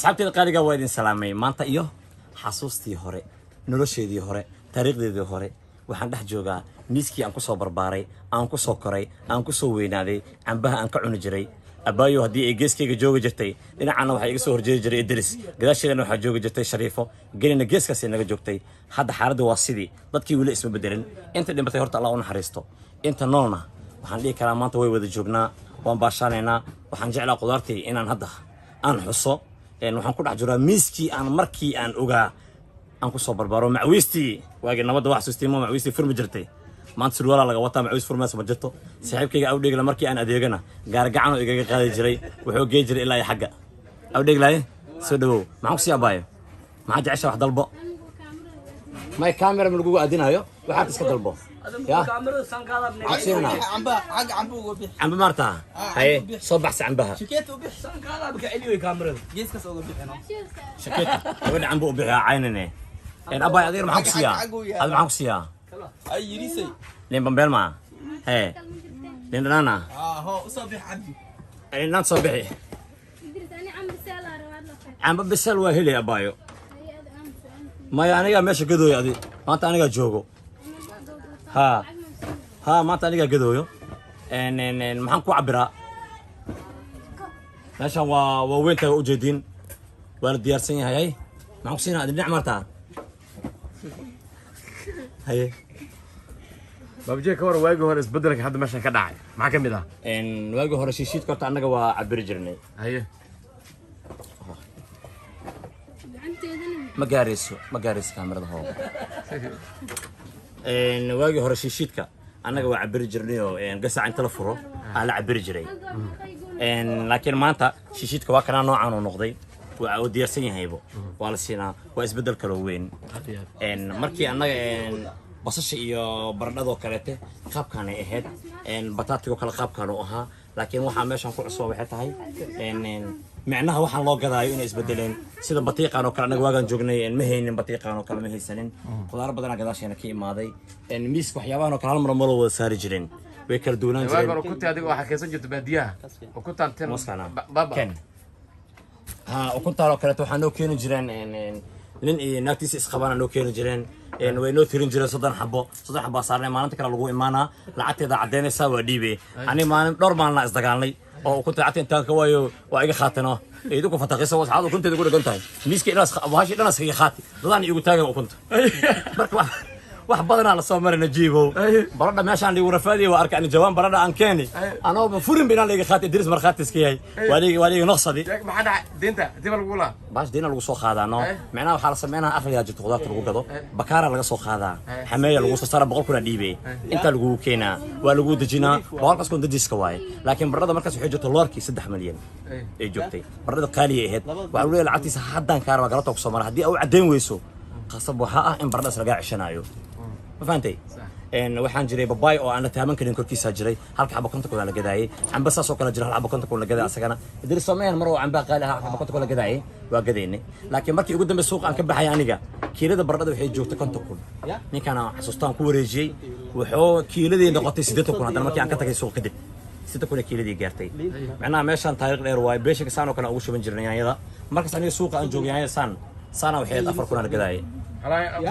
asxaabteeda qaaliga waa idin salaamay maanta iyo xasuustii hore nolosheedii hore taariikhdeedii hore waxaan dhex joogaa miiskii aan ku soo barbaaray aan ku soo koray aan ku soo weynaaday cambaha aan ka cuni jiray abaayo haddii ay geeskayga joogi jirtay dhinacana waxaa iga soo horjeedi jiray idris gadaasheedana waxaa joogi jirtay shariifo gelina geeskaasay naga joogtay hadda xaaladdu waa sidii dadkii weli isma bedelin inta dhimatay horta allah u naxariisto inta noolna waxaan dhihi karaa maanta way wada joognaa waan baashaanaynaa waxaan jeclaa qudaartii inaan hadda aan xuso waxaan ku dhex jiraa miiskii aan markii aan ogaa aan ku soo barbaaro macwiistii waagii nabadda wax xasuustiimo macwiistii furmi jirtay maanta surwaalaa laga wataa macwiis furmaysa ma jirto saaxiibkayga awdheegla markii aan adeegana gaargacanoo igaga qaadi jiray wuxuu gey jiray ilaa iyo xagga awdheeglaaye soo dhawow maxaan ku sii abaayo maxaa jecesha wax dalbo may kaamera ma lagugu aadinayo waxaad iska dalbo يا عشينا عم بمرتها هاي صبح عنبها شكيت وبيح سانكالا بك عليوي كاميرا جيس كسو وبيح انا شكيت ابن عم بوبيها عينني ان ابا يدير معك سيا هذا معك سيا اي يريسي لين بمبل ما هي لين انا هو صبح عبدي اي نان صبحي عم بسال وهلي ابايو ما يعني ماشي قدو يا دي ما انت انا جوجو ها ما تاني قدويو ان maxaan ku cabiraa meeshan waa weynta u jeedin waan diyaarsan yahay maxaan ku siinaa dhinac martaa haye babjee ka war waagi hore isbedelka hadda meeshan ka dhacay maxaa ka mid ah waagi hore shiishiidka horta annaga waa cabiri jirnay haye ma gaarayso kaamirada hoo waagi hore shiishiidka annaga waa cabiri jirnay oo gasac inta la furo aan la cabiri jiray laakiin maanta shiishiidka waa kana noocaan uu noqday waa uu diyaarsan yahaybo waa la siinaa waa isbedel kale weyn markii annaga basasha iyo baradhadoo kaleete qaabkaan ay ahayd bataatigo kale qaabkaan uu ahaa laakiin waxaa meeshan ku cusub waxay tahay معناها waxaan loo gadaayo inay isbedeleen sida batiiqan oo kale anaga waagan joognay ma haynin batiiqan oo kale ma haysanin qudaar badan gadaasheena ka imaaday miis waxyaabahan oo kale hal mar ma loo wada saari jireen way kala duwanaan jireen waaga ku taadiga waxa ka soo jirta baadiyaha oo ku taanteen baba oo ku taalo kale waxaan loo keenin jireen nin iyo naagtiisa isqabana loo keenin jireen way noo tirin jireen 3 xabo saarnay maalinta kale lagu imaanaa lacagteeda cadeynaysa waa dhiibe ani maalin dhowr maalin isdagaalnay oo ku taacay inta ka waayo waa iga khaatano eedu ku fataqaysa wasaxad kunteeda ku dhagantahay miiska ilaas waashi dhanas iga khaati dadaan igu taagan oo kunta marka wax badan la soo marina jiibo barada meeshaan ligu rafaadiyo waa arkaan jawaan barada aan keeni anoo ba furin binaan iga khaati diris markhaatiska yahay waaliga noqsadi maxaa dhacay deenta dib lagu la baas deena lagu soo qaadano macnaha waxa la sameeynaa aqliga jirto qudaarta lagu gado bakaara laga soo qaadaa xameeya lagu soo saara 100 kuna dhiibay inta lagu keenaa waa lagu dajinaa boqolkaas kun dajiska waay laakiin barada markaas waxay jirto loorkii 3 milyan ay joogtay barada qaali ahayd waxa uu lacagtiisa haddaan kaarba galata ku soo maray hadii uu cadeyn weyso qasab waxa ah in baradaas laga cishanayo ma fahantay waxaan jiray babaay oo aan taaman karin korkiisa jiray halka xabo konta kula gadaayay amba saas oo kala jira hal xabo konta kula gadaa asagana idil Soomaaliya mar oo amba qaali ah xabo konta kula gadaayay waa gadaynay laakiin markii ugu dambeeyay suuq aan ka baxay aniga kiilada baradhada waxay joogtay konta kun ninkan aan xasuustaan ku wareejiyay wuxuu kiiladii noqotay 80 kun hadana markii aan ka tagay suuq kadib 6 kun kiiladii gaartay macnaha meeshan taariikh dheer waay beeshiga saan oo kale ugu shuban jirnay yaanyada markaas aniga suuqa aan joogay yaanyada saan waxay 4 kun la gadaayay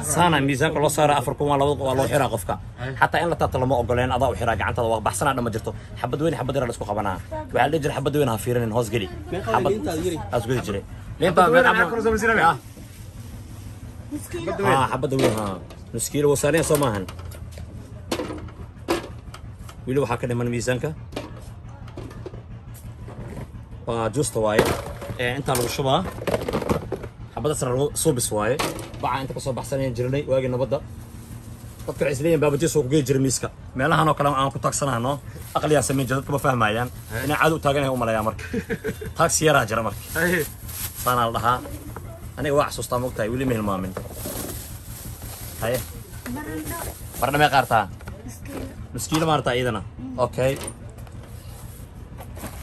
سانا ميزان كل صار أفركم والله حرا قفكا حتى إن لا تطلع ما أقولين أضاء وحرا قاعد تضاء بحسنا لما جرتو حبد وين حبد يرى لسكو خبنا وعلى جري حبد وين هافيرن هوس جري حبد هوس جري جري لين طبعا حبد وين ها نسكير وصارين صماهن ويلو حكنا من ميزانك وجوست وايد أنت لو شبه حبدا سر صوبس واي بقى انت كسو بحسنين جيرني واغي نبدا dadka isleeyeen baabati soo geey jirmiiska meelahan oo kale aan ku tagsanaano aqliya sameyn jadadka ma fahmayaan inay caad u taaganahay u maleeyaa marka taxi yara jira marka sana laha aniga wax xasuustaa moogtahay wili ma hilmaamin haye barna ma qaartaa miskiina maarta iyadana okay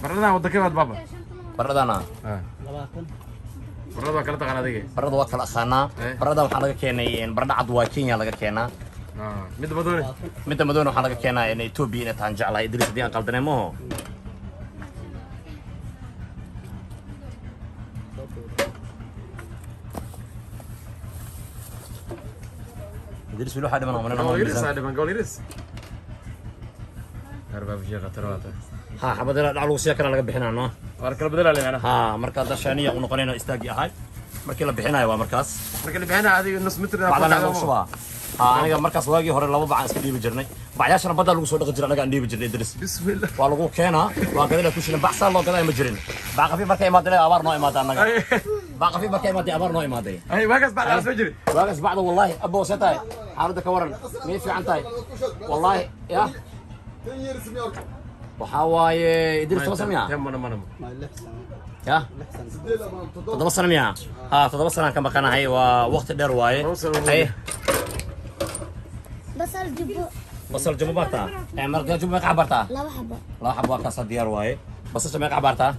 barna wada ka wad baba barna barada kala taqaan adiga barada waa kala aqaanaa barada waxa laga keenay barada cad waa Kenya laga keenaa mid madoon waxa laga keenaa in Ethiopia inay taan jeclahay Idris hadii aan qaldanay ma idris wili waxaa dhiman oo manana Gol iris ada bang gol iris. Arbab jiga tarwata. ha xabadala dhac lagu siya kana laga bixinaa no War kala bedel leena. ha marka dashaaniya u noqonayna istaagi ahay markii la bixinayo waa markaas Marka la bixina adiga nus mitr bacdana lagu shubaa ha aniga markaas waagii hore laba bacaan iska dhiibi jirnay bacyaashana badda lagu soo dhaqi jiray anaga aan dhiibi jirnay idris Bismillah. waa lagu keenaa waa gadala ku shilan bacsaa loo gadaa ma jirin baqafi markay imaadeen abaar noo imaada anaga baqafi markay imaadeen abaar noo imaaday Ay wagas bacda asoo jiri. waagas bacda wallahi abo sataay xaaladda ka waran miyay fiican tahay wallahi ya waxaa waaye idris toban sano miya Mana. ya toddoba sano miya ha toddoba sanaan ka maqanahay waa waqti dheer waaye hay بصل جبو basal jabo bartaa marka jabo meeqa bartaa لا حبة laba xabo waa kaasa diyaar waaye basasha meeqa bartaa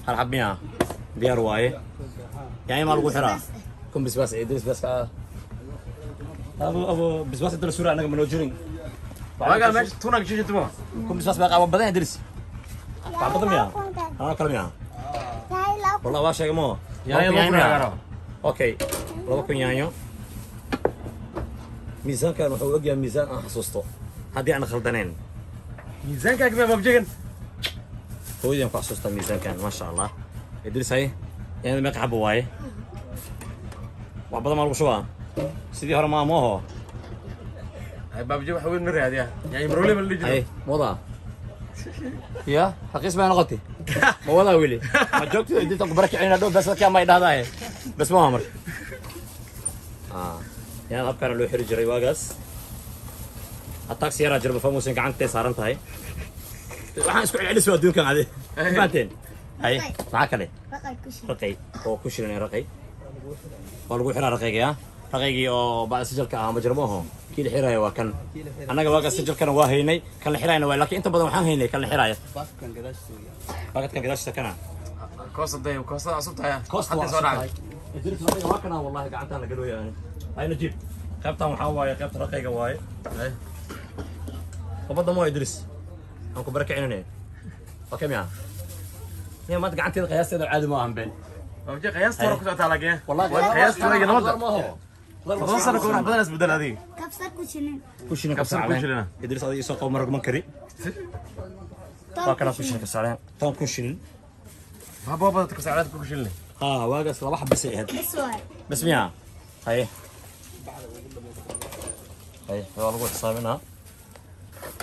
hal xab miya diyaar waaye yaa imaa lagu xiraa kun bisbaas idris baska abo bisbaas inta la suraa anaga manoo jirin Waga mesh tunak jiga tumo. kun bisbaas meeqa badan idris waa badan miya anaa kale miya والله waa sheegay mo Yaanyo lagu ragaro. okay laba kun yaanyo miisaankan wuxuu ogyahay miisaan aan xasuusto haddii aan khaldaneen Miisaanka kama babjigan. hooyadaan ku xasuustaa miisaankan maasha allah idris hay yaanada meeqa xabo waaye wax badan maa lagu shubaa sidii hore maa mooho Ay babji waxa weyn mari hadiya. Yaani marole ma lijiro. hay moodaa ya raqiis baa noqotay ma wadaa weli ma joogto idinta ku barakicina dhow bas dadka ma idhahdaa bas ma marka yaan abkaana loo xiri jiray waagaas ataagsi yaraa jirba famuusan gacantay saaran tahay waxaan isku celcelisoo adduunkan ade fahanteen hay maxaa kale بقى كشري raqay oo ku shilan raqay waa lagu xiraa raqayga ya raqaygii oo baa sijalka ah ma jirmooho kii la xiraayo waa kan annaga waagaas sijalkana waa haynay kan la xiraayna waa laakiin inta badan waxaan haynay kan la xiraayo baakadkan gadaashiisa kana Koosada asubtaya. koosta waa soo dhacay. idris raqayga waa kana wallahi gacantaan la galooya hay najiib qaybtan waxaa waaye qaybta raqayga waaye labada moo idris aan ku barakicinane waa kamiya niya maanta gacanteeda qiyaasteeda caadi ma ahan been Babji qiyaasta hore ku soo talaagay. والله qiyaasta waa nabada. والله Toban sano ka hor badan isbedel adiga. كبسة كشري كوشينا كبسة كبسة كوشينا. إدريس هذا يسوق قوم رقم كري وكنا كوشينا كبسة عليه تون كوشين Baba ku saacad ku shilnay. واقص لا واحد بس يهد بس واحد بس مياه هاي والله حسابنا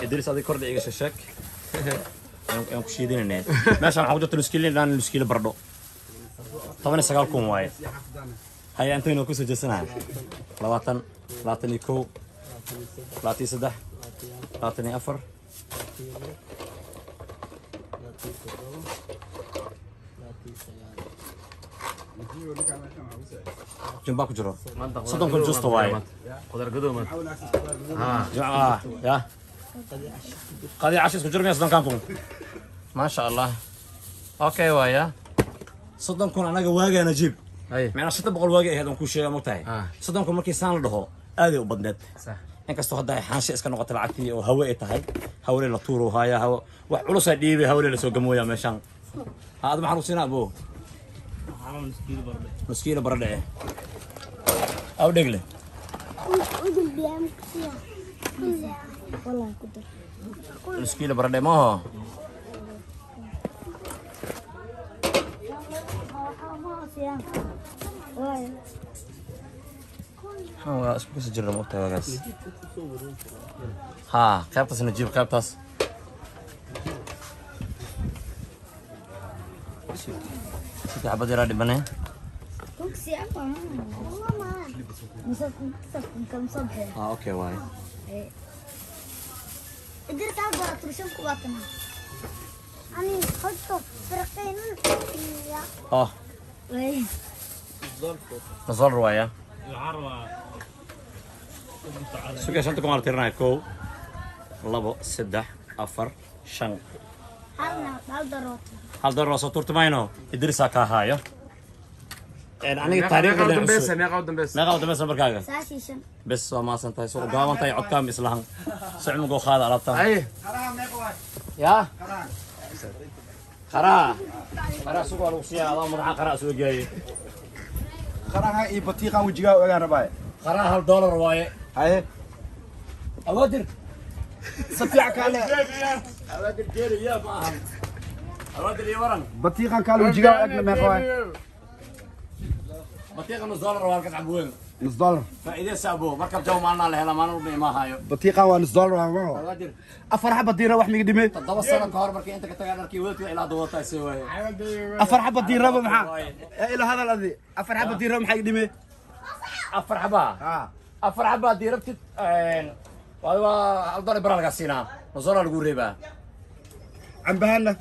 إدريس هذا كرد إيش الشك يوم كوشيدين الناس ماشي أنا حاولت السكيل لأن السكيل برضو طبعا سقالكم وايد هاي أنتوا هنا كوسو جسنا لاتن يكو لاتي سدح لاتني أفر جنباكو جرو صدق كل جوستو واي Qadar gadooma. جماعة يا قضي عشيس كجرم يصدق كانكم ما شاء الله اوكي وايا صدق كون انا واجي نجيب Ay. معنا ستة بقول واجي هذا كل شيء متاعي صدق كون مركي سان لدهو هذه وبدنت Sax. inkastoo hadda ay xaashi iska noqoto lacagtii oo hawe ay tahay hawle la tuuro haya hawa wax culus ay dhiibay hawle la soo gamooya meeshan aad maxaan u siinaa boo muskiila baradhe aw dhegle ودل بيام كشيا والله كدر muskiila baradhe maaho waa isku kasi jirna moogtahay waagaas haa qaybtaas najiib qaybtaas saddex xabad yaraa dhibane كوكسي أبا والله ما مسكن كم صبح haa okay waaye قدرت أقدر أترشم كواتنا أنا خدته فرقين يا oh وي nasoo rawaaya sugaa shanta kumaal tirinaya kow labo saddex afar shan هل ضروري hal dolar waa soo turti mayno idrisaa kaa haayo aniga taariikhda Meeqa leen dambeys, cusub meeqa dambeys. meeqa u dambaysa markaaga ساشي شن bes waa maasan tahay soo gaaban tahay codkaam islahan sicmugoo qaada alaabtan Ay. yaa qaraa qaraa sugaa lagu siiyaa adaa madaxa qaraa soo geeyay qaraha iyo batiiqan wajigaa ogaan rabaa qaraa hal dolar waaye هاي awaadir صفيع كان awaadir geeli yaa ma ahan awaadir iyo waran بطيخة كان وجيها أكل ما يخوي batiiqa nus dollar waa halkaas cabweyn نص دولار faa'iideysa abo markab jaw maalnaa la helaa maalin walba ima hayo بطيخة ونص دولار awaadir أفرح بديرة واحد مقدمي 7 sano ka hor markii inta ka tagaa dharkii weelkii ilaa dawata ay waaye أفرح بديرة محا إلى هذا الذي أفرح بديرة محا يقدمي afar xabaa afar xabaa diirabtid waa hal dollar bara laga siinaa nus dollar lagu reebaa عم بهنا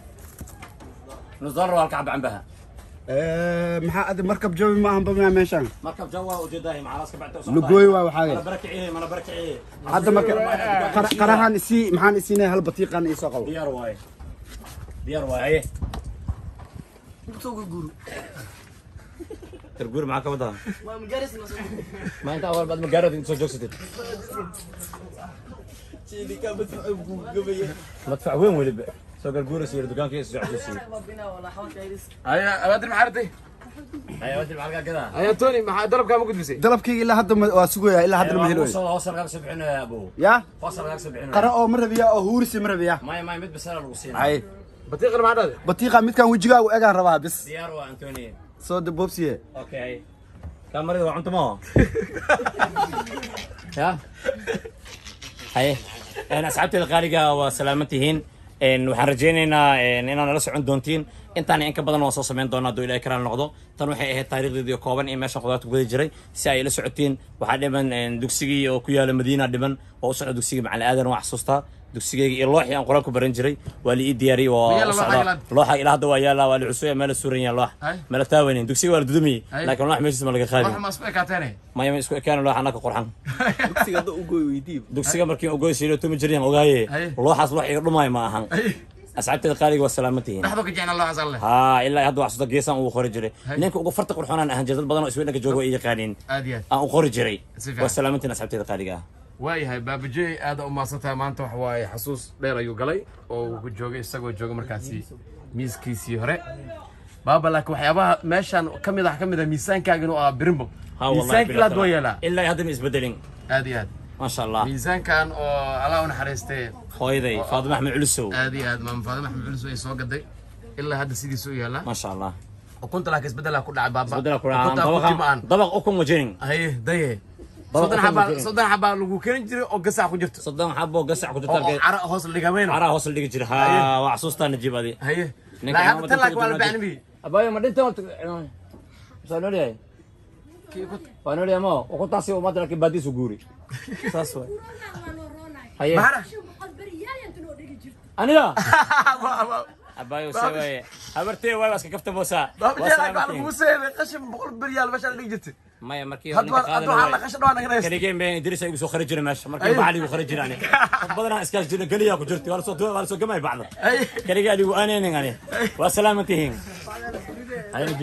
nus dollar waa halka xaba cambaha محا أدي مركب جوي ما هم بمية ميشان markab jaw waa ujeedaahi macalaska bacta usoo لقوي mana وحاجة barakiciye mana barakiciye هذا ما قراها نسي محا نسينا هالبطيخة نيساقل diyaar waaye diyaar waaye garguur maxaa ka wadaa ma inta awal baad magaalada inta soo joogsatid madfac weyn weliba soo garguuraysa yiri dukaankii is socodsiisay هيا أبادر معرتي ayaa wadil maxaa laga gadaa هيا توني مع ضرب كام قد بسي دلبكي إلا هذا واسقويا إلا هذا المهلوي hoos laga soo bixinayaa abo يا hoos laga soo bixinayaa قرا أو مرة بيا أو هورسي مرة بيا may mid basala lagu siinaa هاي بطيخ مع هذا بطيخة ميت كان وجهها وأجان ربها بس diyaar waa antoni صود بوبسي okay kamarada waa cunto ma ya haye asxaabteeda qaaliga waa salaamantihiin waxaan rajaynaynaa inaan nala socon doontiin intaan in ka badan waan soo samayn doonaa hadduu ilaahay karaan noqdo tan waxay ahayd taariikhdeedii kooban ee meesha qudaarta guda jiray si ay la socotiin waxaa dhiman dugsigii oo ku yaala madiina dhiman oo u socda dugsigii macalin aadan waa xasuustaa dugsigeyga iyo looxii aan quraan ku baran jiray waa la ii diyaariyey waa socdaa looxa ilaa hadda waa yaallaa waa la cusubaya meel la suuran yahay loox meel taaweynin dugsiga waa la dudumiyey laakiin loox meeshiis ma laga qaadi ما اسمعك عتاني maya ma isku ekaan loox anaka qurxan dugsiga markii ugoy siilo tumi jireen ogaaye looxaas loox iga dhumay ma ahan asxaabteeda qaaliga waa salaamantihiin نحضرك جعنا الله عز الله ها ilaa hadda wax soo geesan uu qori jiray ninka ugu farta qurxoonaan ahaan jiray dad badan oo isweydinka joogo ay yaqaaniin آديات aan u qori jiray Si fiican. waa salaamantiin asxaabteeda qaaliga waayahay baabajey aad u maadsantahay maanta wax waaye xasuus dheer ayuu galay oo uu joogay isagoo jooga markaasi miiskiisii hore baaba laakiin waxyaabaha meeshan ka mid ah miisaankaaga inuu ahaa birimbo miisaanka ilaad waa yeelaa ilaa hadda ma isbedelin aad iyo aad ما شاء الله miisaankan oo allah u naxariistay hooyaday faadimo axmed culisow aad iyo aad maam faadimo axmed culis ay soo gaday ilaa hadda sidiisa u yaala ما شاء الله ukunta laakiin isbedela ku dhacay baaba بدل ukunta ku القرآن timaan طبق أكون وجرين haye daye Dabaq ukun ma jirin. soddon xabaa lagu keenin jiray oo gasac ku jirto صدام حبه وقسع كنت oo تلقى cara hoos la dhigameyno عرا وصل لي جري ها وعصوصتا نجيب هذه haye Ninka laa Maxamed hadda talaak Abdul waa la Najib. bacni bi أبايا ما دنت سألوني وأنا ما وكنت أسي وما ترك بدي سجوري ساسوي هيا bahara أنا لا أبايا وسوي أبرتي واي بس كفت بوسا lagu seebay qashin 100 بريال meesha la dhigi jirtay ما يمركي hadda waxaa la qashin dhawaan naga كريجين بين إدريس يقصو خرج لنا ماشي مركي بعلي وخرج لنا بدنا إسكاش جنا قليا كجرتي ولا صوت جماعي بعض كريجين اللي وأنا يعني وسلامتين هاي نجيب